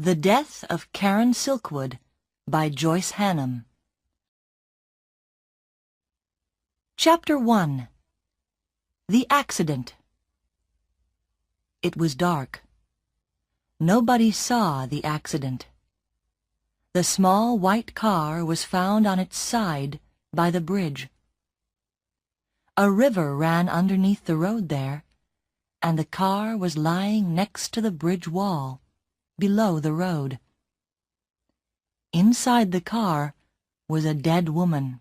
The Death of Karen Silkwood by Joyce Hannam. Chapter 1. The Accident. It was dark. Nobody saw the accident. The small white car was found on its side by the bridge. A river ran underneath the road there, and the car was lying next to the bridge wall, below the road. Inside the car was a dead woman.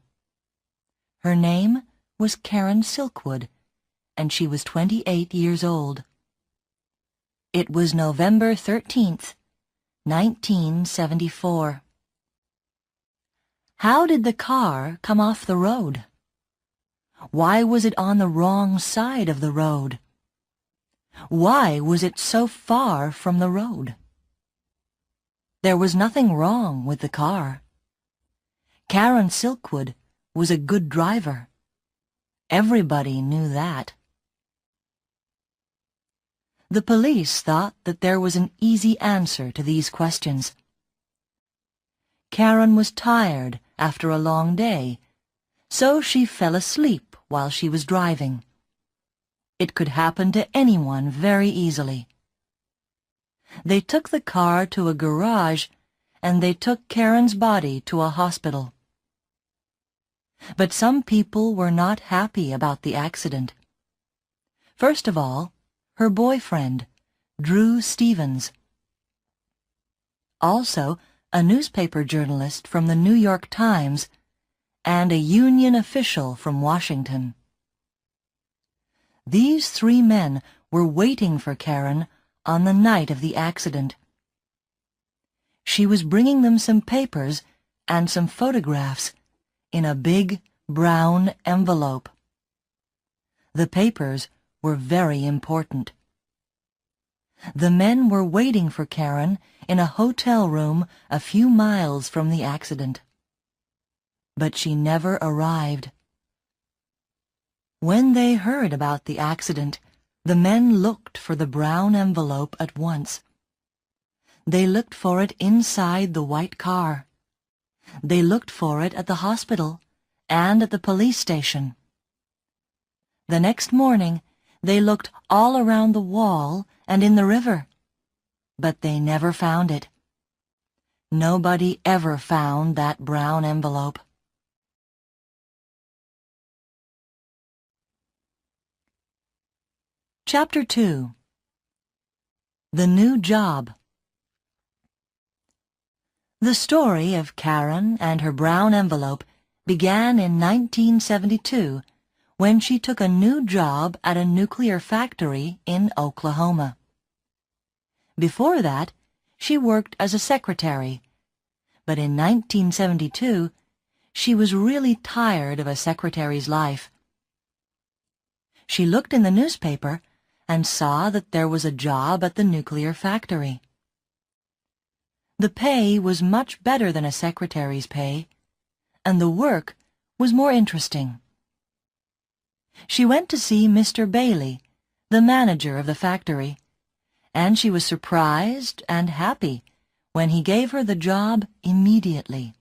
Her name was Karen Silkwood, and she was 28 years old. It was November 13th, 1974. How did the car come off the road? Why was it on the wrong side of the road? Why was it so far from the road? There was nothing wrong with the car. Karen Silkwood was a good driver. Everybody knew that. The police thought that there was an easy answer to these questions. Karen was tired after a long day, so she fell asleep while she was driving. It could happen to anyone very easily. They took the car to a garage, and they took Karen's body to a hospital. But some people were not happy about the accident. First of all, her boyfriend, Drew Stevens. Also, a newspaper journalist from the New York Times and a union official from Washington. These three men were waiting for Karen on the night of the accident. She was bringing them some papers and some photographs in a big brown envelope. The papers were very important. The men were waiting for Karen in a hotel room a few miles from the accident. But she never arrived. When they heard about the accident, the men looked for the brown envelope at once. They looked for it inside the white car. They looked for it at the hospital and at the police station. The next morning, they looked all around the wall and in the river, but they never found it. Nobody ever found that brown envelope. Chapter 2. The New Job. The story of Karen and her brown envelope began in 1972 when she took a new job at a nuclear factory in Oklahoma. Before that, she worked as a secretary, but in 1972, she was really tired of a secretary's life. She looked in the newspaper and saw that there was a job at the nuclear factory. The pay was much better than a secretary's pay, and the work was more interesting. She went to see Mr. Bailey, the manager of the factory, and she was surprised and happy when he gave her the job immediately.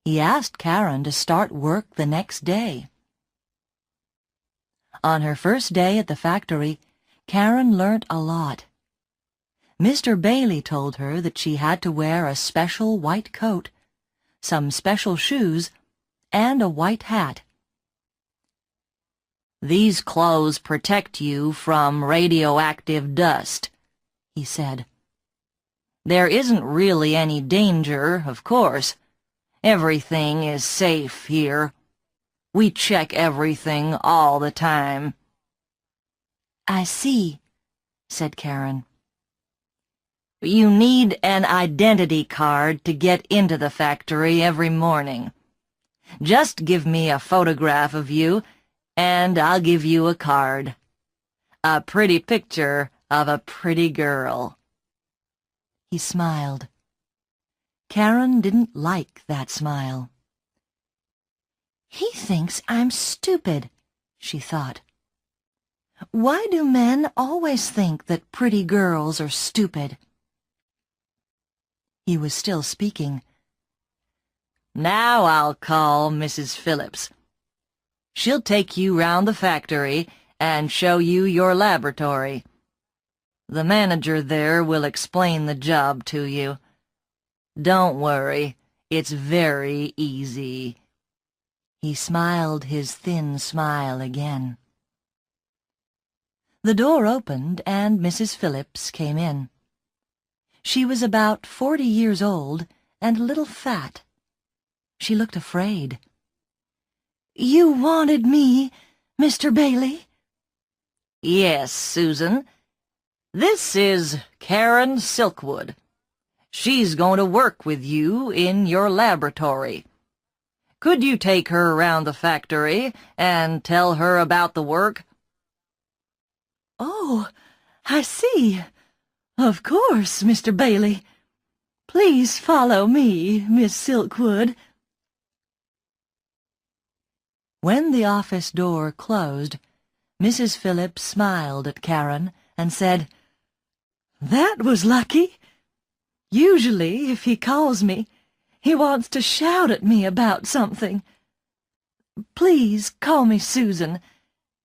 He asked Karen to start work the next day. On her first day at the factory, Karen learnt a lot. Mr. Bailey told her that she had to wear a special white coat, some special shoes, and a white hat. "These clothes protect you from radioactive dust," he said. "There isn't really any danger, of course. Everything is safe here. We check everything all the time." "I see," said Karen. "You need an identity card to get into the factory every morning. Just give me a photograph of you, and I'll give you a card. A pretty picture of a pretty girl." He smiled. Karen didn't like that smile. "He thinks I'm stupid," she thought. "Why do men always think that pretty girls are stupid?" He was still speaking. "Now I'll call Mrs. Phillips. She'll take you round the factory and show you your laboratory. The manager there will explain the job to you. Don't worry, it's very easy." He smiled his thin smile again. The door opened and Mrs. Phillips came in. She was about 40 years old and a little fat. She looked afraid. "You wanted me, Mr. Bailey?" "Yes, Susan. This is Karen Silkwood. She's going to work with you in your laboratory. Could you take her around the factory and tell her about the work?" "Oh, I see. Of course, Mr. Bailey. Please follow me, Miss Silkwood." When the office door closed, Mrs. Phillips smiled at Karen and said, "That was lucky. Usually, if he calls me, he wants to shout at me about something. Please call me Susan.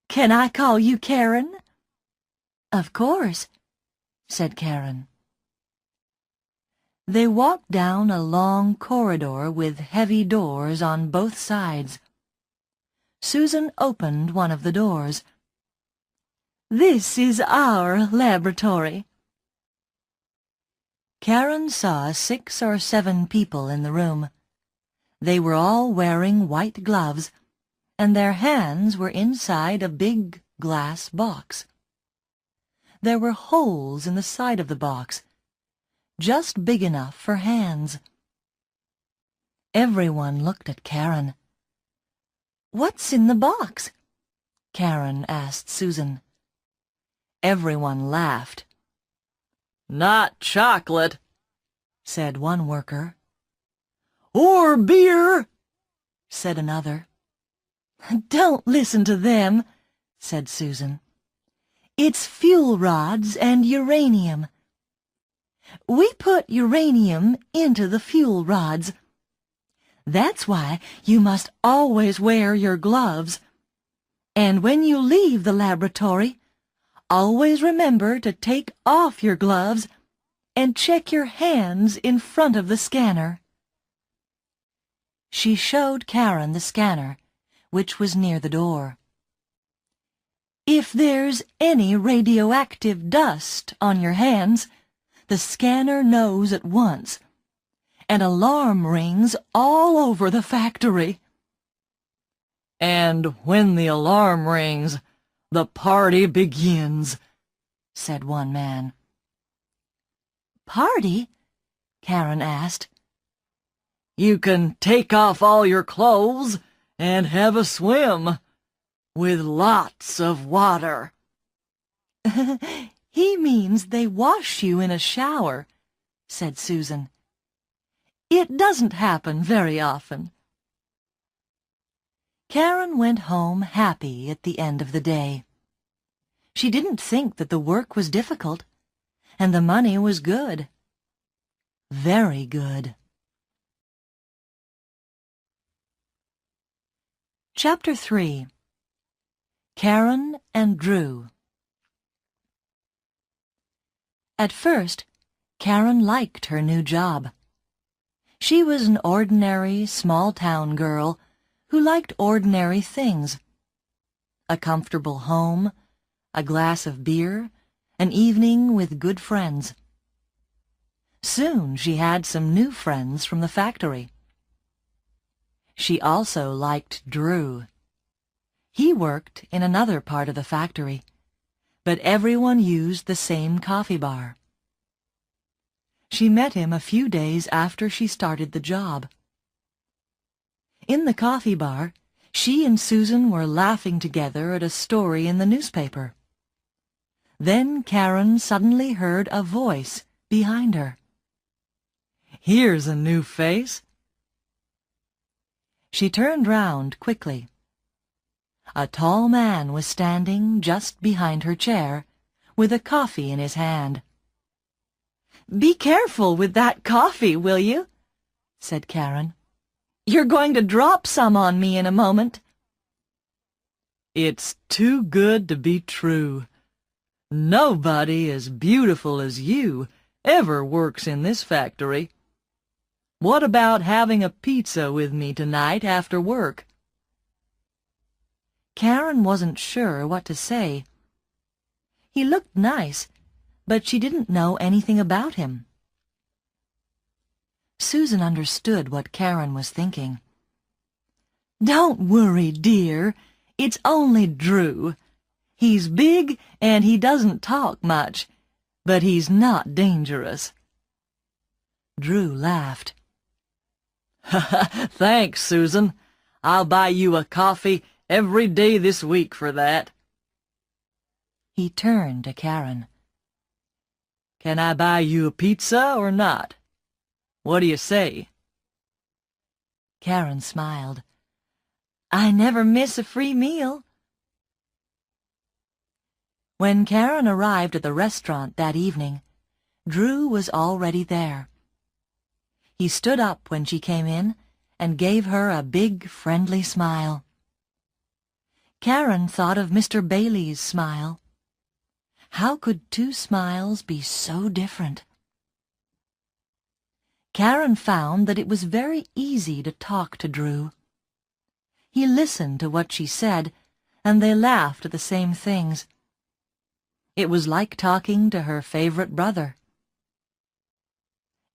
Can I call you Karen?" "Of course," said Karen. They walked down a long corridor with heavy doors on both sides. Susan opened one of the doors. "This is our laboratory." Karen saw 6 or 7 people in the room. They were all wearing white gloves, and their hands were inside a big glass box. There were holes in the side of the box, just big enough for hands. Everyone looked at Karen. "What's in the box?" Karen asked Susan. Everyone laughed. "Not chocolate," said one worker. "Or beer," said another. "Don't listen to them," said Susan. "It's fuel rods and uranium. We put uranium into the fuel rods. That's why you must always wear your gloves. And when you leave the laboratory, always remember to take off your gloves and check your hands in front of the scanner." She showed Karen the scanner, which was near the door. "If there's any radioactive dust on your hands, the scanner knows at once. An alarm rings all over the factory." "And when the alarm rings, the party begins," said one man. "Party?" Karen asked. "You can take off all your clothes and have a swim, with lots of water." "He means they wash you in a shower," said Susan. "It doesn't happen very often." Karen went home happy at the end of the day. She didn't think that the work was difficult, and the money was good. Very good. Chapter 3. Karen and Drew. At first, Karen liked her new job. She was an ordinary, small-town girl who liked ordinary things. A comfortable home, a glass of beer, an evening with good friends. Soon she had some new friends from the factory. She also liked Drew. He worked in another part of the factory, but everyone used the same coffee bar. She met him a few days after she started the job. In the coffee bar, she and Susan were laughing together at a story in the newspaper. Then Karen suddenly heard a voice behind her. "Here's a new face." She turned round quickly. A tall man was standing just behind her chair, with a coffee in his hand. "Be careful with that coffee, will you?" said Karen. "You're going to drop some on me in a moment." "It's too good to be true. Nobody as beautiful as you ever works in this factory. What about having a pizza with me tonight after work?" Karen wasn't sure what to say. He looked nice, but she didn't know anything about him. Susan understood what Karen was thinking. "Don't worry, dear. It's only Drew. He's big and he doesn't talk much, but he's not dangerous." Drew laughed. "Thanks, Susan. I'll buy you a coffee every day this week for that." He turned to Karen. "Can I buy you a pizza or not? What do you say?" Karen smiled. "I never miss a free meal." When Karen arrived at the restaurant that evening, Drew was already there. He stood up when she came in and gave her a big, friendly smile. Karen thought of Mr. Bailey's smile. How could two smiles be so different? Karen found that it was very easy to talk to Drew. He listened to what she said, and they laughed at the same things. It was like talking to her favorite brother.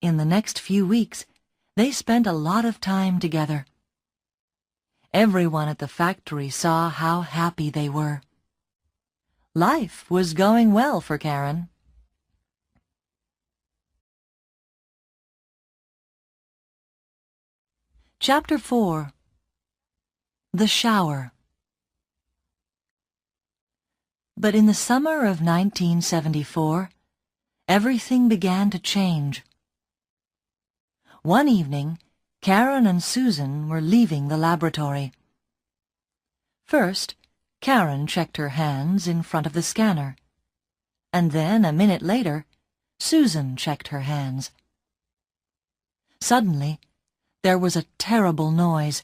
In the next few weeks, they spent a lot of time together. Everyone at the factory saw how happy they were. Life was going well for Karen. Chapter 4. The Shower. But in the summer of 1974, everything began to change. One evening, Karen and Susan were leaving the laboratory. First, Karen checked her hands in front of the scanner, and then, a minute later, Susan checked her hands. Suddenly, there was a terrible noise.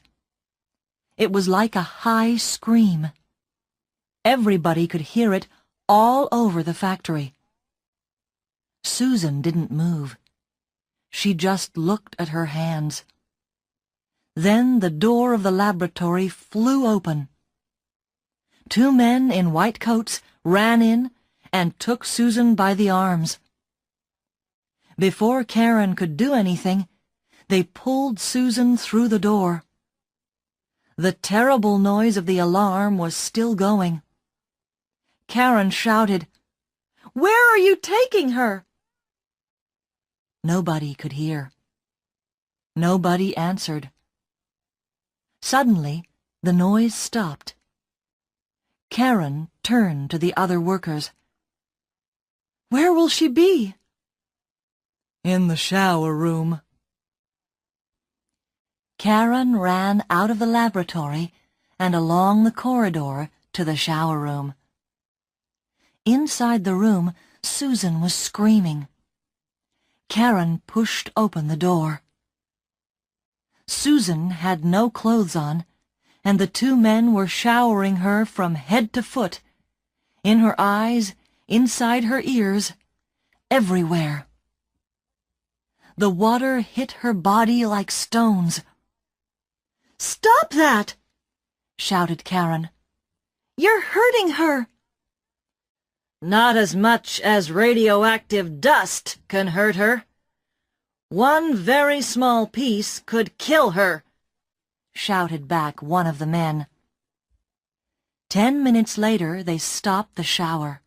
It was like a high scream. Everybody could hear it all over the factory. Susan didn't move. She just looked at her hands. Then the door of the laboratory flew open. Two men in white coats ran in and took Susan by the arms. Before Karen could do anything, they pulled Susan through the door. The terrible noise of the alarm was still going. Karen shouted, "Where are you taking her?" Nobody could hear. Nobody answered. Suddenly, the noise stopped. Karen turned to the other workers. "Where will she be?" "In the shower room." Karen ran out of the laboratory and along the corridor to the shower room. Inside the room, Susan was screaming. Karen pushed open the door. Susan had no clothes on, and the two men were showering her from head to foot, in her eyes, inside her ears, everywhere. The water hit her body like stones. "Stop that!" shouted Karen. "You're hurting her." "Not as much as radioactive dust can hurt her. One very small piece could kill her," shouted back one of the men. 10 minutes later, they stopped the shower.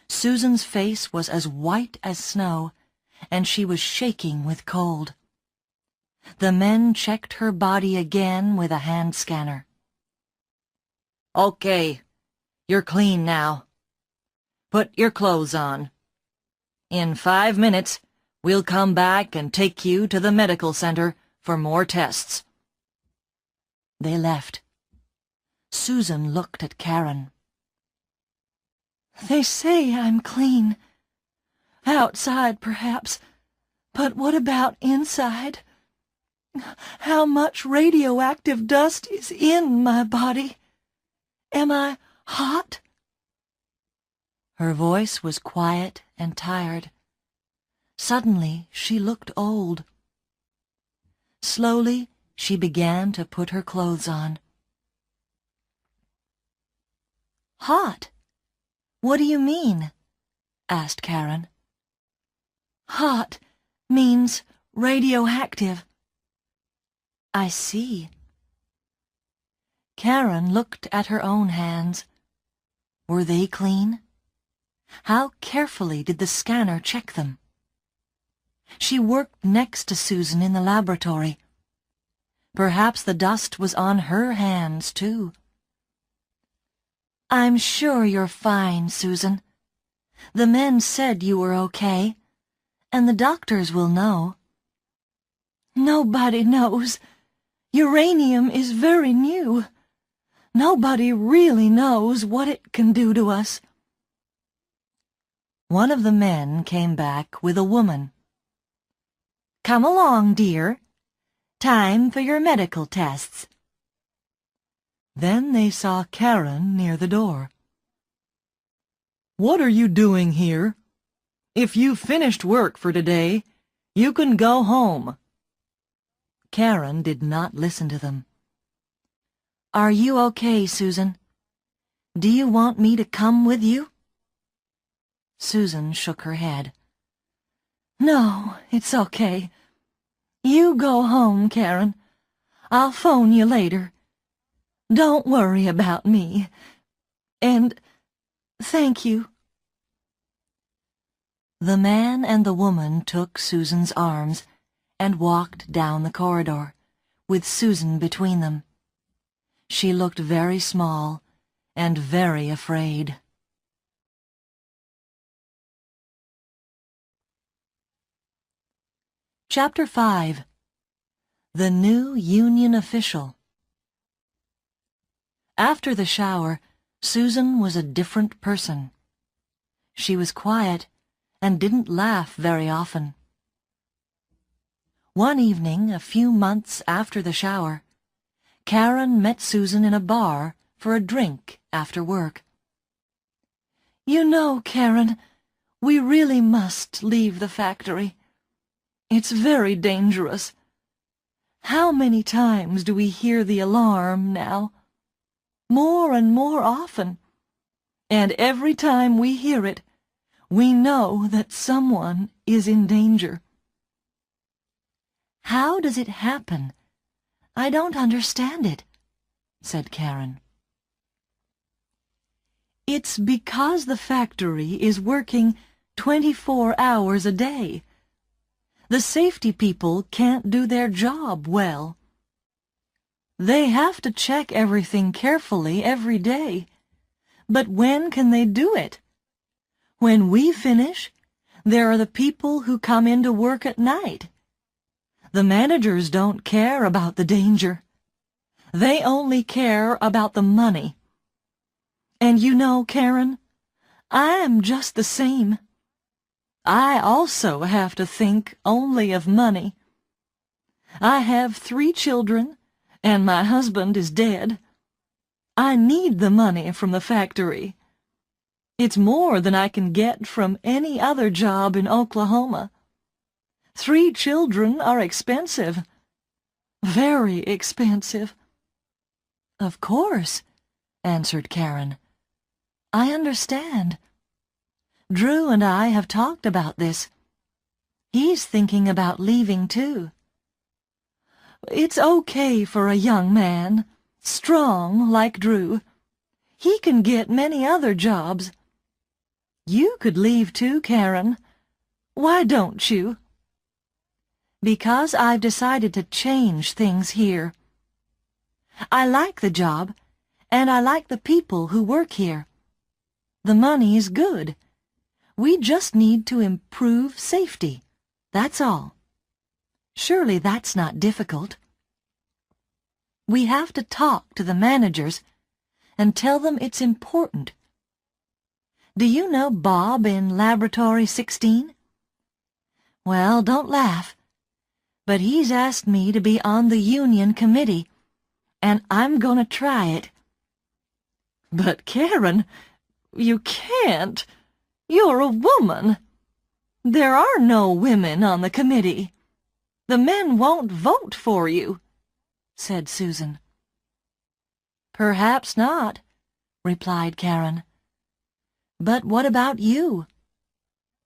Susan's face was as white as snow, and she was shaking with cold. The men checked her body again with a hand scanner. "Okay, you're clean now. Put your clothes on. In 5 minutes, we'll come back and take you to the medical center for more tests." They left. Susan looked at Karen. "They say I'm clean, Outside, perhaps. But what about inside? How much radioactive dust is in my body? Am I hot?" Her voice was quiet and tired. Suddenly, she looked old. Slowly, she began to put her clothes on. "Hot? What do you mean?" asked Karen. "Hot means radioactive." "I see." Karen looked at her own hands. Were they clean? How carefully did the scanner check them? She worked next to Susan in the laboratory. Perhaps the dust was on her hands, too. "I'm sure you're fine, Susan. The men said you were okay, and the doctors will know." "Nobody knows. Uranium is very new. Nobody really knows what it can do to us." One of the men came back with a woman. "Come along, dear. Time for your medical tests." Then they saw Karen near the door. "What are you doing here? If you've finished work for today, you can go home." Karen did not listen to them. "Are you okay, Susan? Do you want me to come with you?" Susan shook her head. "No, it's okay. You go home, Karen. I'll phone you later. Don't worry about me. And thank you." The man and the woman took Susan's arms and walked down the corridor, with Susan between them. She looked very small and very afraid. Chapter 5. The New Union Official. After the shower, Susan was a different person. She was quiet and didn't laugh very often. One evening, a few months after the shower, Karen met Susan in a bar for a drink after work. "You know, Karen, we really must leave the factory. It's very dangerous. How many times do we hear the alarm now? More and more often. And every time we hear it, we know that someone is in danger." "How does it happen? I don't understand it," said Karen. "It's because the factory is working 24 hours a day. The safety people can't do their job well. They have to check everything carefully every day. But when can they do it? When we finish, there are the people who come into work at night. The managers don't care about the danger. They only care about the money. And you know, Karen, I am just the same. I also have to think only of money. I have 3 children, and my husband is dead. I need the money from the factory. It's more than I can get from any other job in Oklahoma. 3 children are expensive. Very expensive." "Of course," answered Karen. "I understand. Drew and I have talked about this. He's thinking about leaving, too." "It's okay for a young man, strong like Drew. He can get many other jobs. You could leave too, Karen. Why don't you?" "Because I've decided to change things here. I like the job, and I like the people who work here. The money is good. We just need to improve safety. That's all. Surely that's not difficult. We have to talk to the managers and tell them it's important. Do you know Bob in Laboratory 16? Well, don't laugh, but he's asked me to be on the union committee, and I'm gonna try it. But Karen, you can't. You're a woman. There are no women on the committee. The men won't vote for you, said Susan. Perhaps not, replied Karen. But what about you?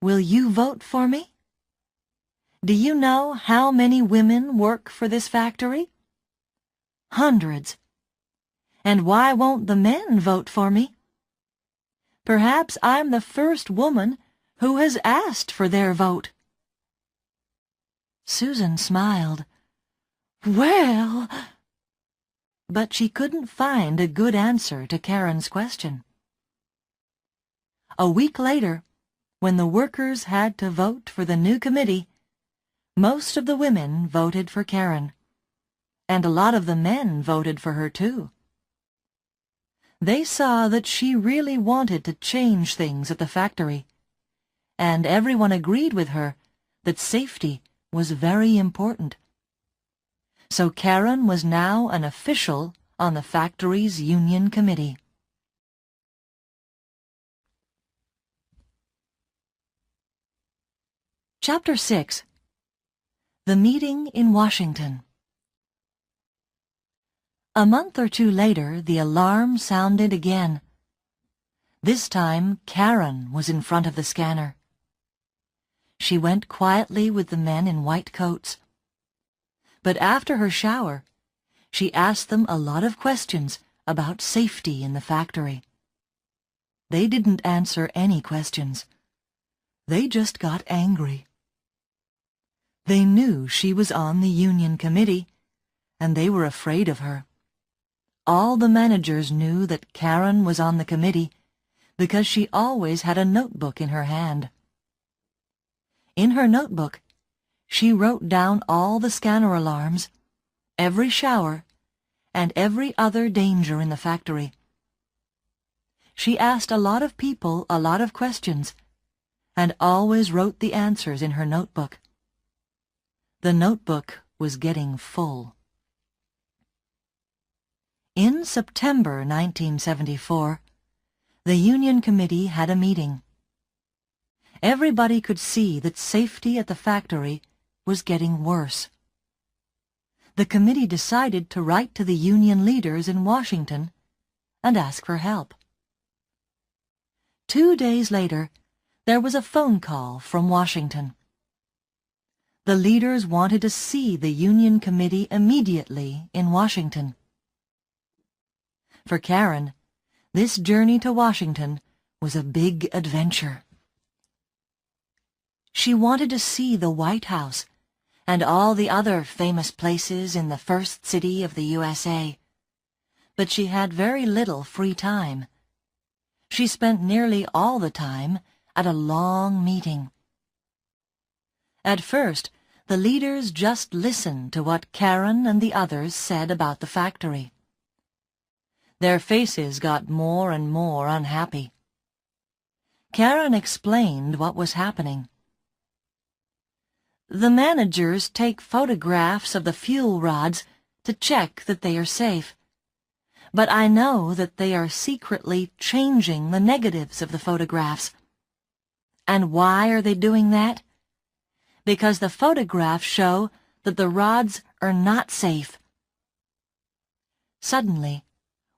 Will you vote for me? Do you know how many women work for this factory? Hundreds. And why won't the men vote for me? Perhaps I'm the first woman who has asked for their vote. Susan smiled. Well... But she couldn't find a good answer to Karen's question. A week later, when the workers had to vote for the new committee, most of the women voted for Karen, and a lot of the men voted for her too. They saw that she really wanted to change things at the factory, and everyone agreed with her that safety was very important. So Karen was now an official on the factory's union committee. Chapter 6. The Meeting in Washington. A month or two later, the alarm sounded again. This time, Karen was in front of the scanner. She went quietly with the men in white coats. But after her shower, she asked them a lot of questions about safety in the factory. They didn't answer any questions. They just got angry. They knew she was on the union committee, and they were afraid of her. All the managers knew that Karen was on the committee because she always had a notebook in her hand. In her notebook, she wrote down all the scanner alarms, every shower, and every other danger in the factory. She asked a lot of people a lot of questions, and always wrote the answers in her notebook. The notebook was getting full. In September 1974, the Union Committee had a meeting. Everybody could see that safety at the factory was getting worse. The committee decided to write to the union leaders in Washington and ask for help. 2 days later, there was a phone call from Washington. The leaders wanted to see the union committee immediately in Washington. For Karen, this journey to Washington was a big adventure. She wanted to see the White House and all the other famous places in the first city of the USA. But she had very little free time. She spent nearly all the time at a long meeting. At first, the leaders just listened to what Karen and the others said about the factory. Their faces got more and more unhappy. Karen explained what was happening. The managers take photographs of the fuel rods to check that they are safe. But I know that they are secretly changing the negatives of the photographs. And why are they doing that? Because the photographs show that the rods are not safe. Suddenly,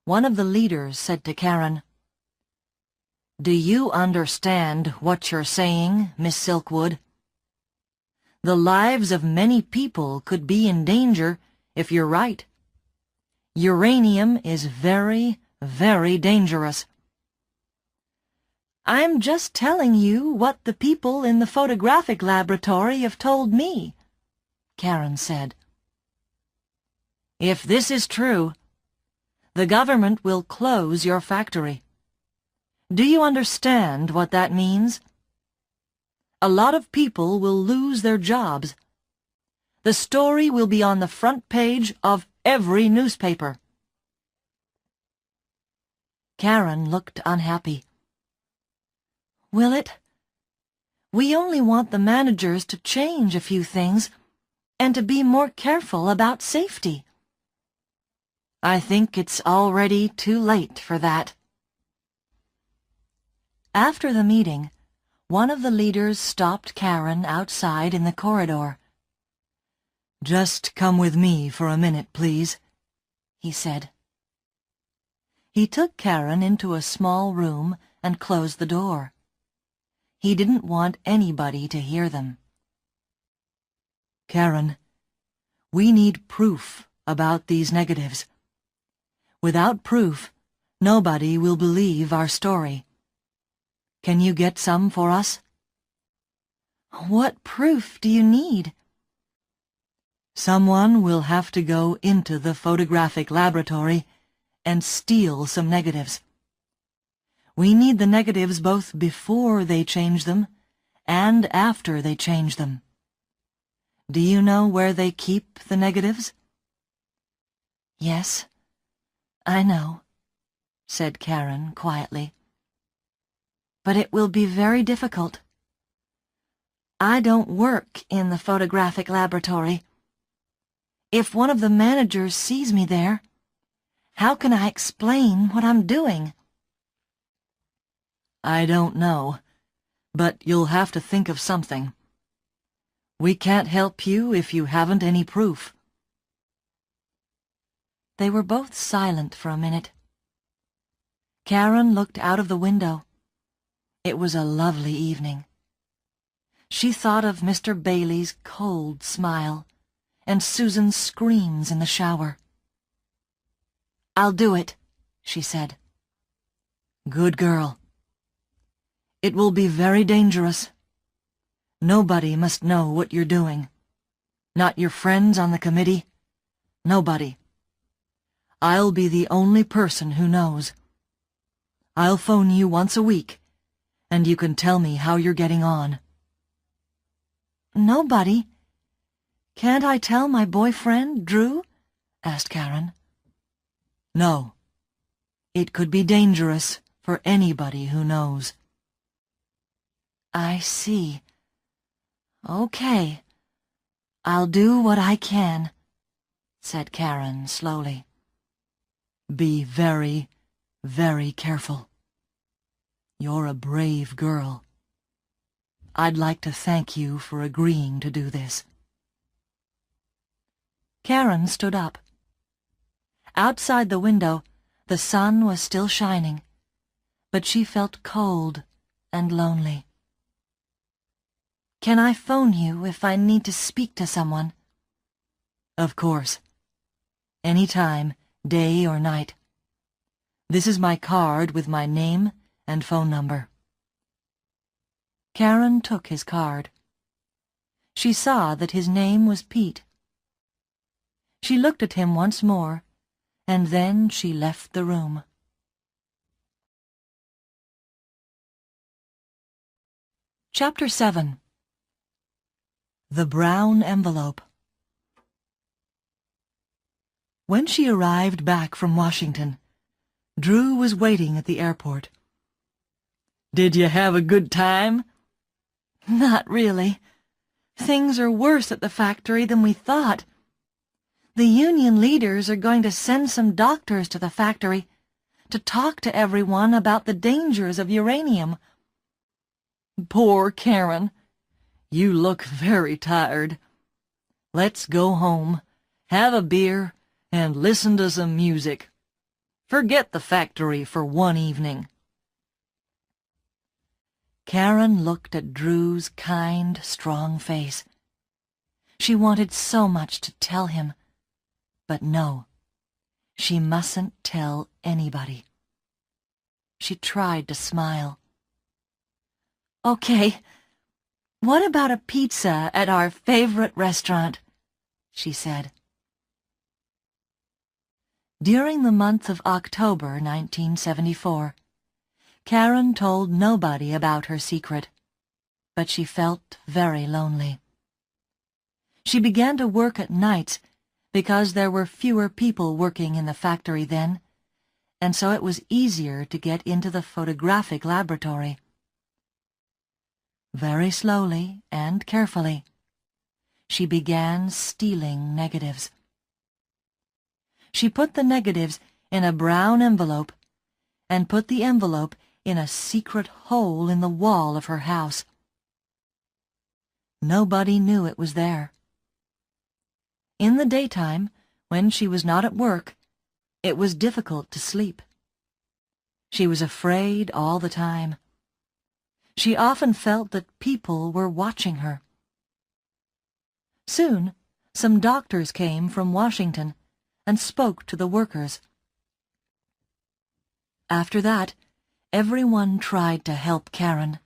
one of the leaders said to Karen, "Do you understand what you're saying, Miss Silkwood? The lives of many people could be in danger if you're right. Uranium is very, very dangerous." "I'm just telling you what the people in the photographic laboratory have told me," Karen said. "If this is true, the government will close your factory. Do you understand what that means? A lot of people will lose their jobs. The story will be on the front page of every newspaper." Karen looked unhappy. will it? We only want the managers to change a few things and to be more careful about safety. I think it's already too late for that. After the meeting, one of the leaders stopped Karen outside in the corridor. "Just come with me for a minute, please," he said. He took Karen into a small room and closed the door. He didn't want anybody to hear them. "Karen, we need proof about these negatives. Without proof, nobody will believe our story. Can you get some for us?" "What proof do you need?" "Someone will have to go into the photographic laboratory and steal some negatives. We need the negatives both before they change them and after they change them. Do you know where they keep the negatives?" "Yes, I know," said Karen quietly. "But it will be very difficult. I don't work in the photographic laboratory. If one of the managers sees me there, how can I explain what I'm doing?" "I don't know, but you'll have to think of something. We can't help you if you haven't any proof." They were both silent for a minute. Karen looked out of the window. It was a lovely evening. She thought of Mr. Bailey's cold smile and Susan's screams in the shower. "I'll do it," she said. "Good girl. It will be very dangerous. Nobody must know what you're doing. Not your friends on the committee. Nobody. I'll be the only person who knows. I'll phone you once a week, and you can tell me how you're getting on." "Nobody? Can't I tell my boyfriend, Drew?" asked Karen. "No. It could be dangerous for anybody who knows." "I see. Okay. I'll do what I can," said Karen slowly. "Be very, very careful. You're a brave girl. I'd like to thank you for agreeing to do this." Karen stood up. Outside the window, the sun was still shining, but she felt cold and lonely. "Can I phone you if I need to speak to someone?" "Of course. Any time, day or night. This is my card with my name and phone number." Karen took his card. She saw that his name was Pete. She looked at him once more, and then she left the room. Chapter 7. The Brown Envelope. When she arrived back from Washington, Drew was waiting at the airport. "Did you have a good time?" "Not really. Things are worse at the factory than we thought. The union leaders are going to send some doctors to the factory to talk to everyone about the dangers of uranium." "Poor Karen. You look very tired. Let's go home, have a beer, and listen to some music. Forget the factory for one evening." Karen looked at Drew's kind, strong face. She wanted so much to tell him, but no, she mustn't tell anybody. She tried to smile. "Okay, what about a pizza at our favorite restaurant?" she said. During the month of October 1974, Karen told nobody about her secret, but she felt very lonely. She began to work at nights because there were fewer people working in the factory then, and so it was easier to get into the photographic laboratory. Very slowly and carefully, she began stealing negatives. She put the negatives in a brown envelope and put the envelope in a secret hole in the wall of her house. Nobody knew it was there. In the daytime, when she was not at work, it was difficult to sleep. She was afraid all the time. She often felt that people were watching her. Soon, some doctors came from Washington and spoke to the workers. After that, everyone tried to help Karen.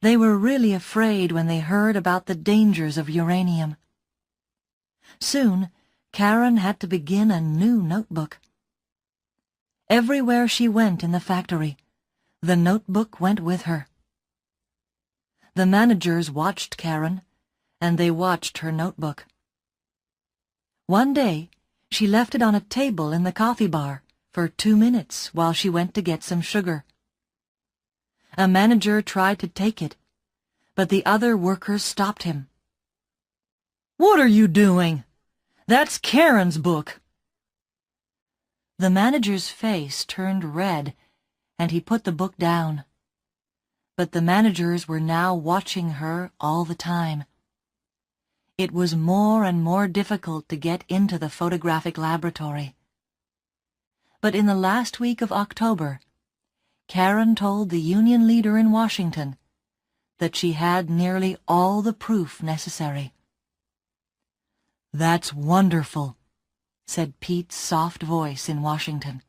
They were really afraid when they heard about the dangers of uranium. Soon, Karen had to begin a new notebook. Everywhere she went in the factory, the notebook went with her. The managers watched Karen, and they watched her notebook. One day, she left it on a table in the coffee bar for 2 minutes while she went to get some sugar. A manager tried to take it, but the other workers stopped him. "What are you doing? That's Karen's book." The manager's face turned red, and he put the book down. But the managers were now watching her all the time. It was more and more difficult to get into the photographic laboratory. But in the last week of October, Karen told the union leader in Washington that she had nearly all the proof necessary. "That's wonderful," said Pete's soft voice in Washington.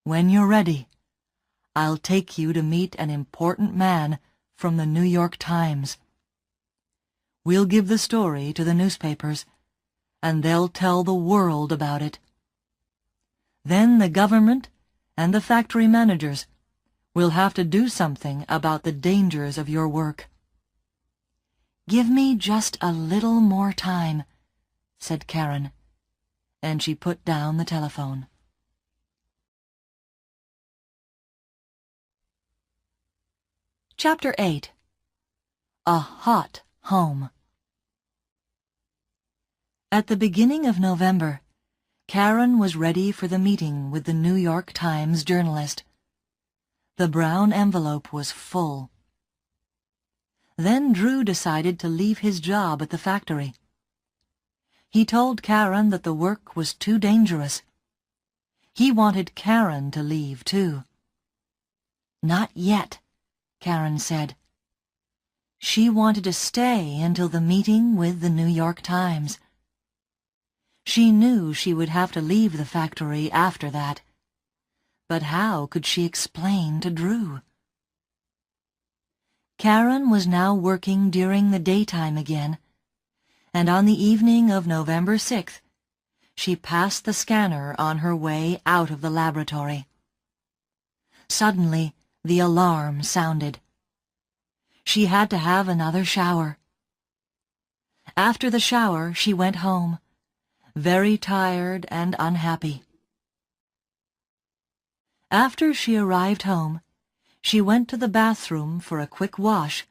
"When you're ready, I'll take you to meet an important man from the New York Times. We'll give the story to the newspapers, and they'll tell the world about it. Then the government and the factory managers will have to do something about the dangers of your work." "Give me just a little more time," said Karen, and she put down the telephone. Chapter 8. A Hot Home. At the beginning of November, Karen was ready for the meeting with the New York Times journalist. The brown envelope was full. Then Drew decided to leave his job at the factory. He told Karen that the work was too dangerous. He wanted Karen to leave, too. "Not yet," Karen said. She wanted to stay until the meeting with the New York Times. She knew she would have to leave the factory after that. But how could she explain to Drew? Karen was now working during the daytime again, and on the evening of November 6th, she passed the scanner on her way out of the laboratory. Suddenly, the alarm sounded. She had to have another shower. After the shower, she went home, very tired and unhappy. After she arrived home, she went to the bathroom for a quick wash,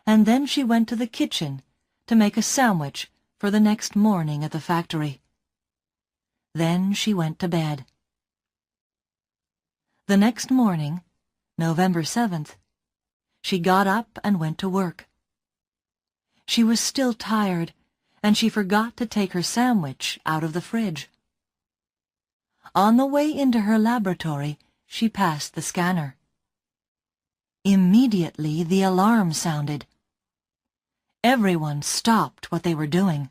and then she went to the kitchen to make a sandwich for the next morning at the factory. Then she went to bed. The next morning, November 7th, she got up and went to work. She was still tired, and she forgot to take her sandwich out of the fridge. On the way into her laboratory, she passed the scanner. Immediately, the alarm sounded. Everyone stopped what they were doing.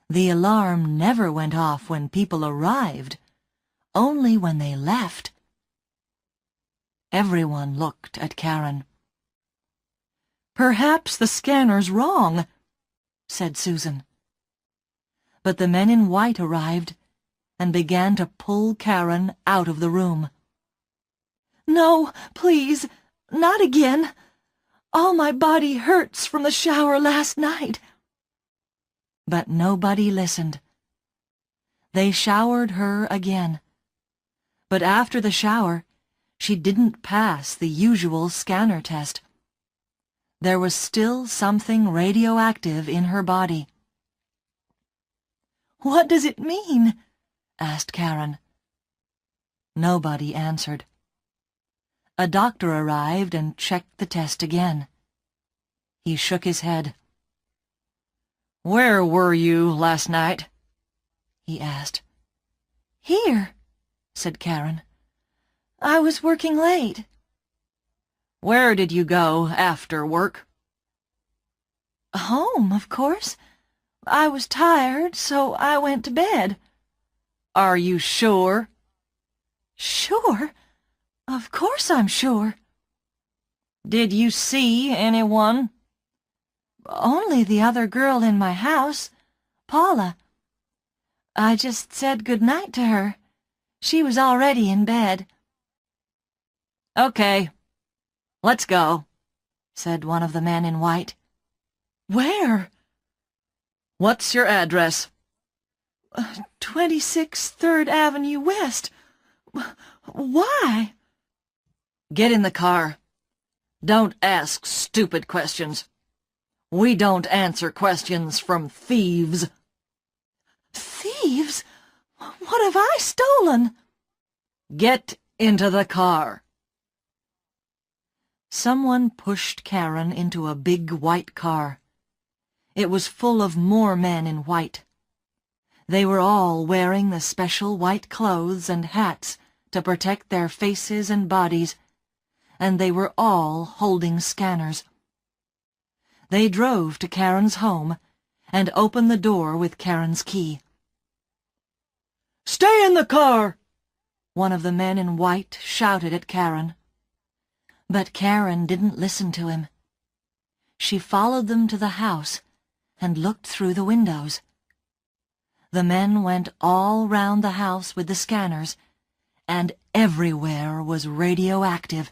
The alarm never went off when people arrived, only when they left. Everyone looked at Karen. "Perhaps the scanner's wrong," said Susan. But the men in white arrived and began to pull Karen out of the room. "No, please, not again. All my body hurts from the shower last night." But nobody listened. They showered her again. But after the shower, she didn't pass the usual scanner test. There was still something radioactive in her body. "What does it mean?" asked Karen. Nobody answered. A doctor arrived and checked the test again. He shook his head. "Where were you last night?" he asked. "Here," said Karen. "I was working late." "Where did you go after work?" "Home, of course. I was tired, so I went to bed." "Are you sure?" "Sure? Of course I'm sure." "Did you see anyone?" "Only the other girl in my house, Paula. I just said good night to her. She was already in bed." "Okay, let's go," said one of the men in white. "Where?" "What's your address?" 26 3rd Avenue West. Why?" "Get in the car. Don't ask stupid questions. We don't answer questions from thieves." "Thieves? What have I stolen?" "Get into the car." Someone pushed Karen into a big white car. It was full of more men in white. They were all wearing the special white clothes and hats to protect their faces and bodies, and they were all holding scanners. They drove to Karen's home and opened the door with Karen's key. "Stay in the car!" one of the men in white shouted at Karen. But Karen didn't listen to him. She followed them to the house and looked through the windows. The men went all round the house with the scanners, and everywhere was radioactive.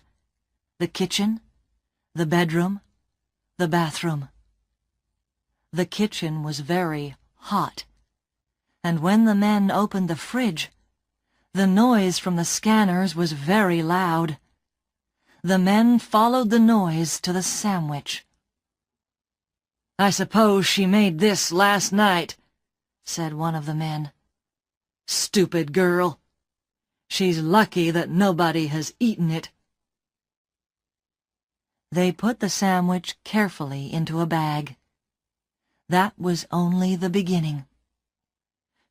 The kitchen, the bedroom, the bathroom. The kitchen was very hot, and when the men opened the fridge, the noise from the scanners was very loud. The men followed the noise to the sandwich. "I suppose she made this last night," said one of the men. "Stupid girl. She's lucky that nobody has eaten it." They put the sandwich carefully into a bag. That was only the beginning.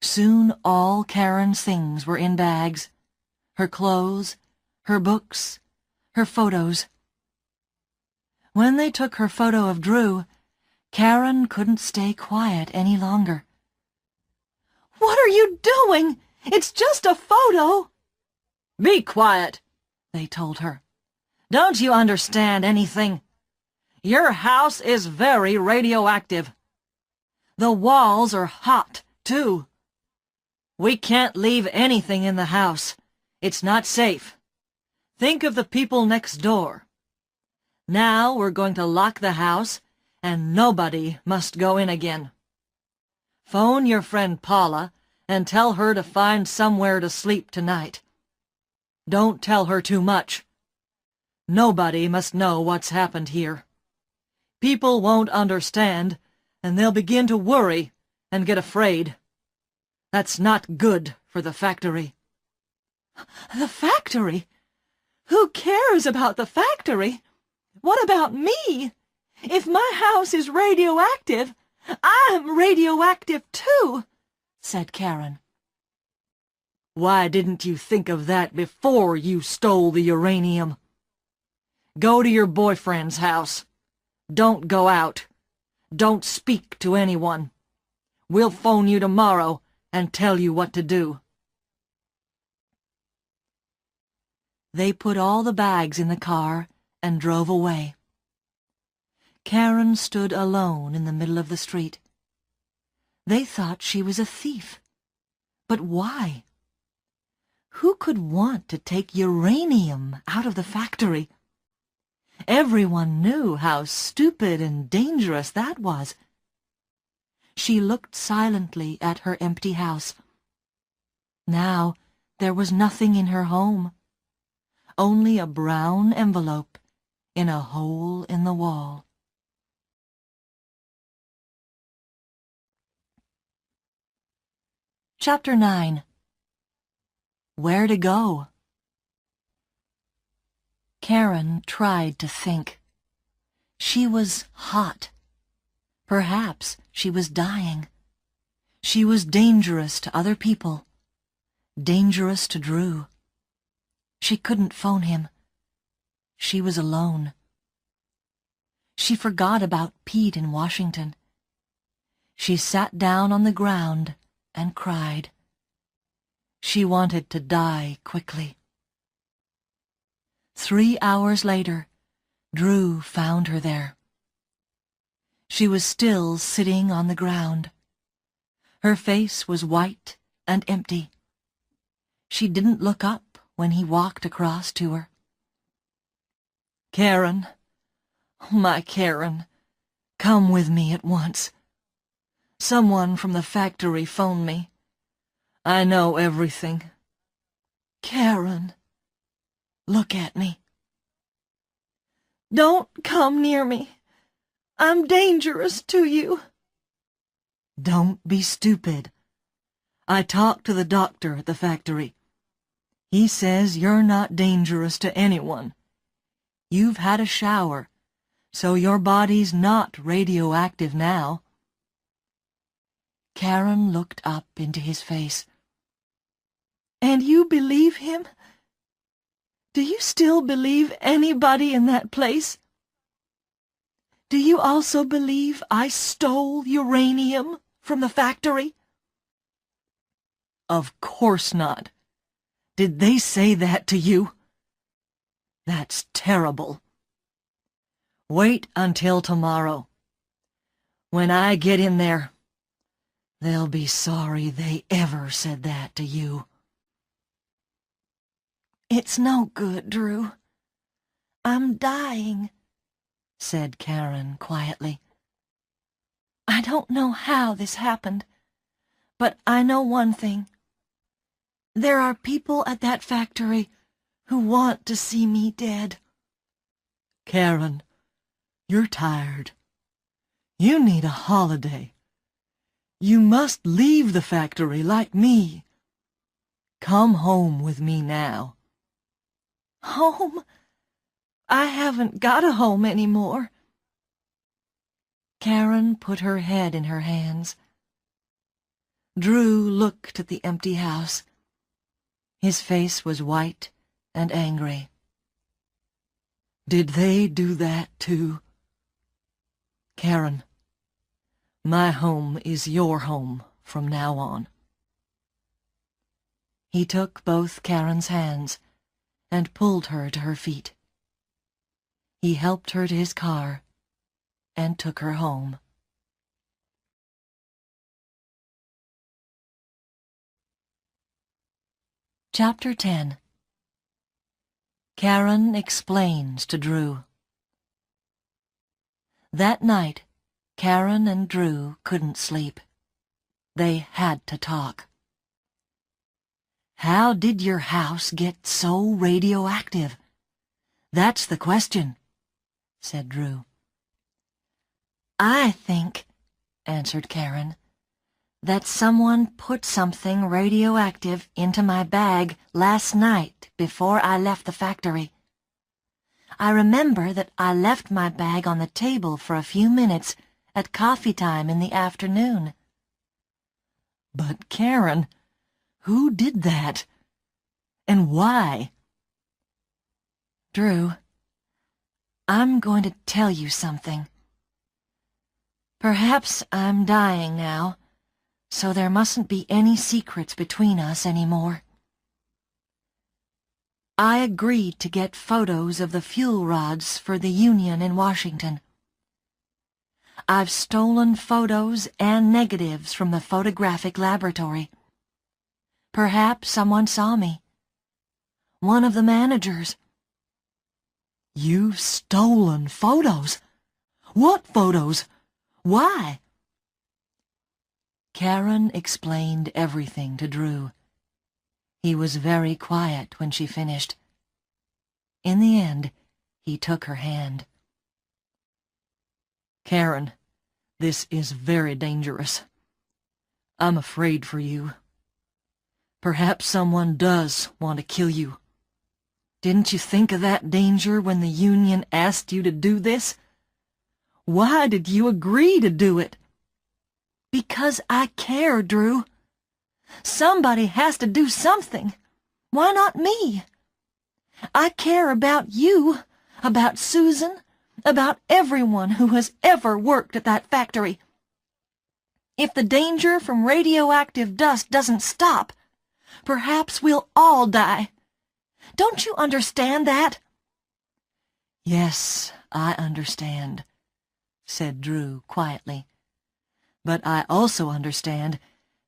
Soon all Karen's things were in bags. Her clothes, her books, her photos. When they took her photo of Drew, Karen couldn't stay quiet any longer. "What are you doing? It's just a photo!" "Be quiet," they told her. "Don't you understand anything? Your house is very radioactive. The walls are hot, too. We can't leave anything in the house. It's not safe. Think of the people next door. Now we're going to lock the house, and nobody must go in again. Phone your friend Paula and tell her to find somewhere to sleep tonight. Don't tell her too much. Nobody must know what's happened here. People won't understand, and they'll begin to worry and get afraid. That's not good for the factory." "The factory? Who cares about the factory? What about me? If my house is radioactive, I'm radioactive too," said Karen. "Why didn't you think of that before you stole the uranium? Go to your boyfriend's house. Don't go out. Don't speak to anyone. We'll phone you tomorrow and tell you what to do." They put all the bags in the car and drove away. Karen stood alone in the middle of the street. They thought she was a thief. But why? Who could want to take uranium out of the factory? Everyone knew how stupid and dangerous that was. She looked silently at her empty house. Now there was nothing in her home. only a brown envelope in a hole in the wall. Chapter 9. Where to go? Karen tried to think. She was hot. Perhaps she was dying. She was dangerous to other people. Dangerous to Drew. She couldn't phone him. She was alone. She forgot about Pete in Washington. She sat down on the ground and cried. She wanted to die quickly. 3 hours later, Drew found her there. She was still sitting on the ground. Her face was white and empty. She didn't look up when he walked across to her. "Karen, my Karen, come with me at once. Someone from the factory phoned me. I know everything. Karen, look at me." "Don't come near me. I'm dangerous to you." "Don't be stupid. I talked to the doctor at the factory. He says you're not dangerous to anyone. You've had a shower, so your body's not radioactive now." Karen looked up into his face. "And you believe him? Do you still believe anybody in that place? Do you also believe I stole uranium from the factory?" "Of course not. Did they say that to you? That's terrible. Wait until tomorrow. When I get in there, they'll be sorry they ever said that to you." "It's no good, Drew. I'm dying," said Karen quietly. "I don't know how this happened, but I know one thing. There are people at that factory who want to see me dead." "Karen, you're tired. You need a holiday. You must leave the factory like me. Come home with me now." "Home? I haven't got a home anymore." Karen put her head in her hands. Drew looked at the empty house. His face was white and angry. "Did they do that too? Karen, my home is your home from now on." He took both Karen's hands and pulled her to her feet. He helped her to his car and took her home. Chapter 10. Karen explains to Drew. That night, Karen and Drew couldn't sleep. They had to talk. "How did your house get so radioactive? That's the question," said Drew. "I think," answered Karen, "that someone put something radioactive into my bag last night before I left the factory. I remember that I left my bag on the table for a few minutes at coffee time in the afternoon." "But Karen, who did that? And why?" "Drew, I'm going to tell you something. Perhaps I'm dying now, so there mustn't be any secrets between us anymore. I agreed to get photos of the fuel rods for the Union in Washington. I've stolen photos and negatives from the photographic laboratory. Perhaps someone saw me. One of the managers." "You've stolen photos? What photos? Why?" Karen explained everything to Drew. He was very quiet when she finished. In the end, he took her hand. "Karen, this is very dangerous. I'm afraid for you. Perhaps someone does want to kill you. Didn't you think of that danger when the Union asked you to do this? Why did you agree to do it?" "Because I care, Drew. Somebody has to do something. Why not me? I care about you, about Susan, about everyone who has ever worked at that factory. If the danger from radioactive dust doesn't stop, perhaps we'll all die. Don't you understand that?" "Yes, I understand," said Drew quietly. "But I also understand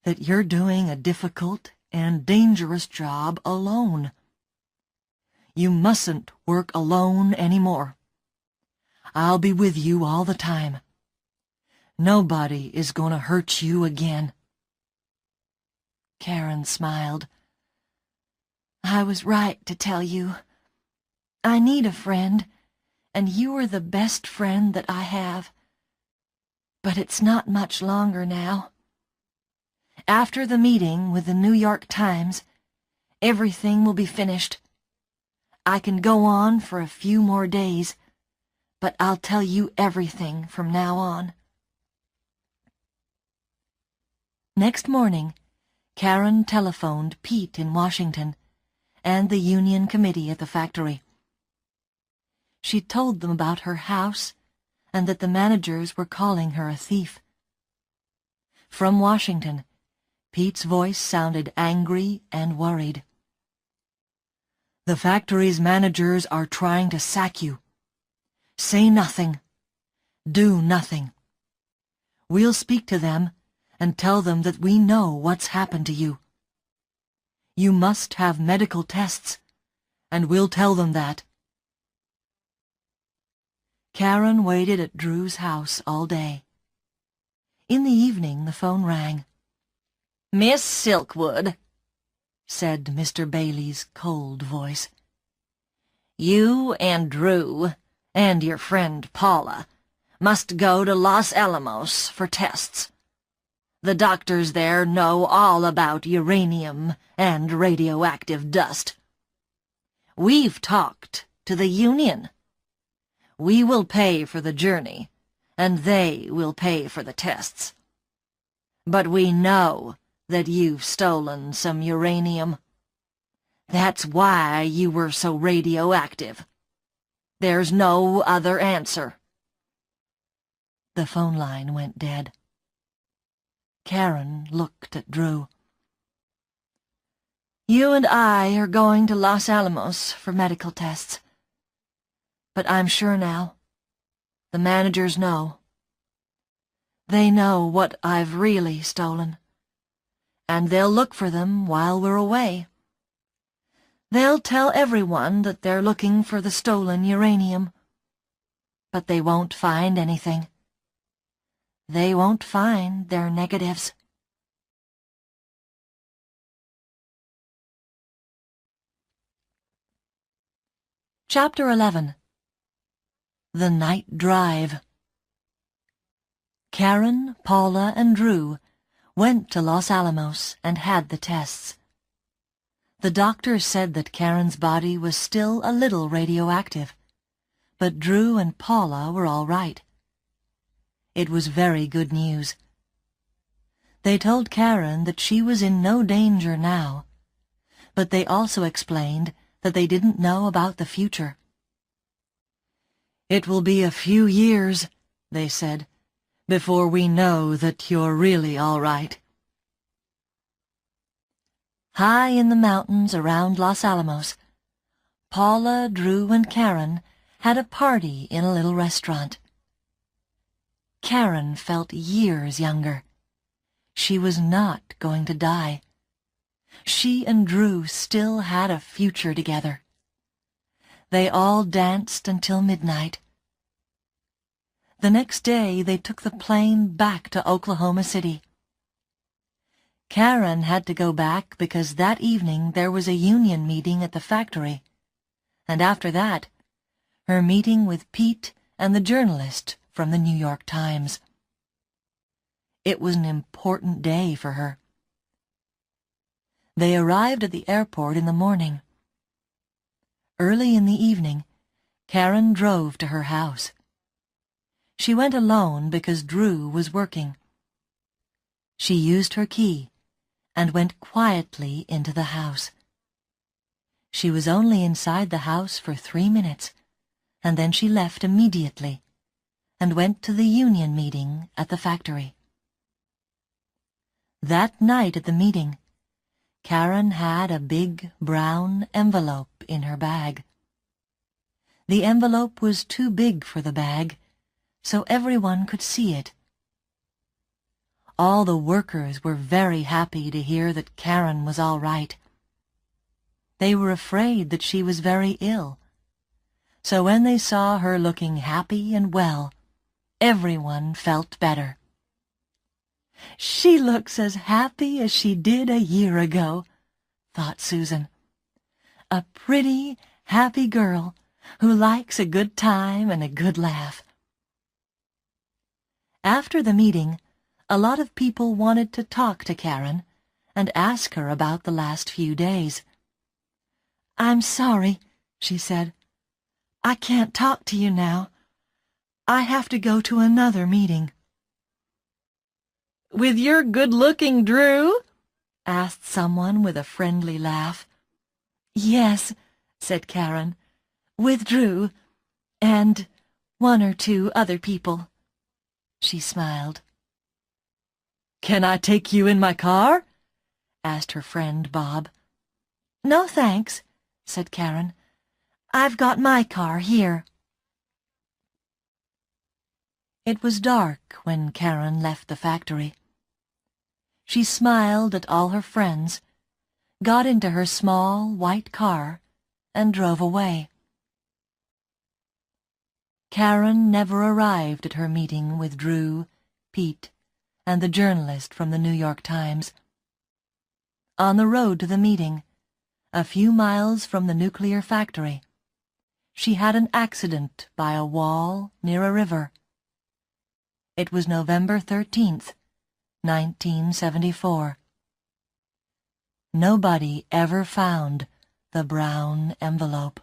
that you're doing a difficult and dangerous job alone. You mustn't work alone anymore. I'll be with you all the time. Nobody is going to hurt you again." Karen smiled. "I was right to tell you. I need a friend, and you are the best friend that I have. But it's not much longer now. After the meeting with the New York Times, everything will be finished. I can go on for a few more days, but I'll tell you everything from now on." Next morning, Karen telephoned Pete in Washington and the Union Committee at the factory. She told them about her house and that the managers were calling her a thief. From Washington, Pete's voice sounded angry and worried. "The factory's managers are trying to sack you. Say nothing. Do nothing. We'll speak to them and tell them that we know what's happened to you. You must have medical tests, and we'll tell them that." Karen waited at Drew's house all day. In the evening, the phone rang. "Miss Silkwood," said Mr. Bailey's cold voice. "You and Drew, and your friend Paula, must go to Los Alamos for tests. The doctors there know all about uranium and radioactive dust. We've talked to the Union. We will pay for the journey, and they will pay for the tests. But we know that you've stolen some uranium. That's why you were so radioactive. There's no other answer." The phone line went dead. Karen looked at Drew. "You and I are going to Los Alamos for medical tests. But I'm sure now. The managers know. They know what I've really stolen. And they'll look for them while we're away. They'll tell everyone that they're looking for the stolen uranium. But they won't find anything. They won't find their negatives." Chapter 11. The Night Drive. Karen, Paula, and Drew went to Los Alamos and had the tests. The doctors said that Karen's body was still a little radioactive, but Drew and Paula were all right. It was very good news. They told Karen that she was in no danger now, but they also explained that they didn't know about the future. "It will be a few years," they said, "before we know that you're really all right." High in the mountains around Los Alamos, Paula, Drew, and Karen had a party in a little restaurant. Karen felt years younger. She was not going to die. She and Drew still had a future together. They all danced until midnight. The next day they took the plane back to Oklahoma City. Karen had to go back because that evening there was a union meeting at the factory, and after that, her meeting with Pete and the journalist from the New York Times. It was an important day for her. They arrived at the airport in the morning. Early in the evening, Karen drove to her house. She went alone because Drew was working. She used her key and went quietly into the house. She was only inside the house for 3 minutes, and then she left immediately and went to the union meeting at the factory. That night at the meeting, Karen had a big brown envelope in her bag. The envelope was too big for the bag, so everyone could see it. All the workers were very happy to hear that Karen was all right. They were afraid that she was very ill. So when they saw her looking happy and well, everyone felt better. "She looks as happy as she did a year ago," thought Susan. "A pretty, happy girl who likes a good time and a good laugh." After the meeting, a lot of people wanted to talk to Karen and ask her about the last few days. "I'm sorry," she said. "I can't talk to you now. I have to go to another meeting." "With your good-looking Drew?" asked someone with a friendly laugh. "Yes," said Karen, "with Drew, and 1 or 2 other people." She smiled. "Can I take you in my car?" asked her friend Bob. "No, thanks," said Karen. "I've got my car here." It was dark when Karen left the factory. She smiled at all her friends, got into her small white car, and drove away. Karen never arrived at her meeting with Drew, Pete, and the journalist from the New York Times. On the road to the meeting, a few miles from the nuclear factory, she had an accident by a wall near a river. It was November 13th, 1974. Nobody ever found the brown envelope.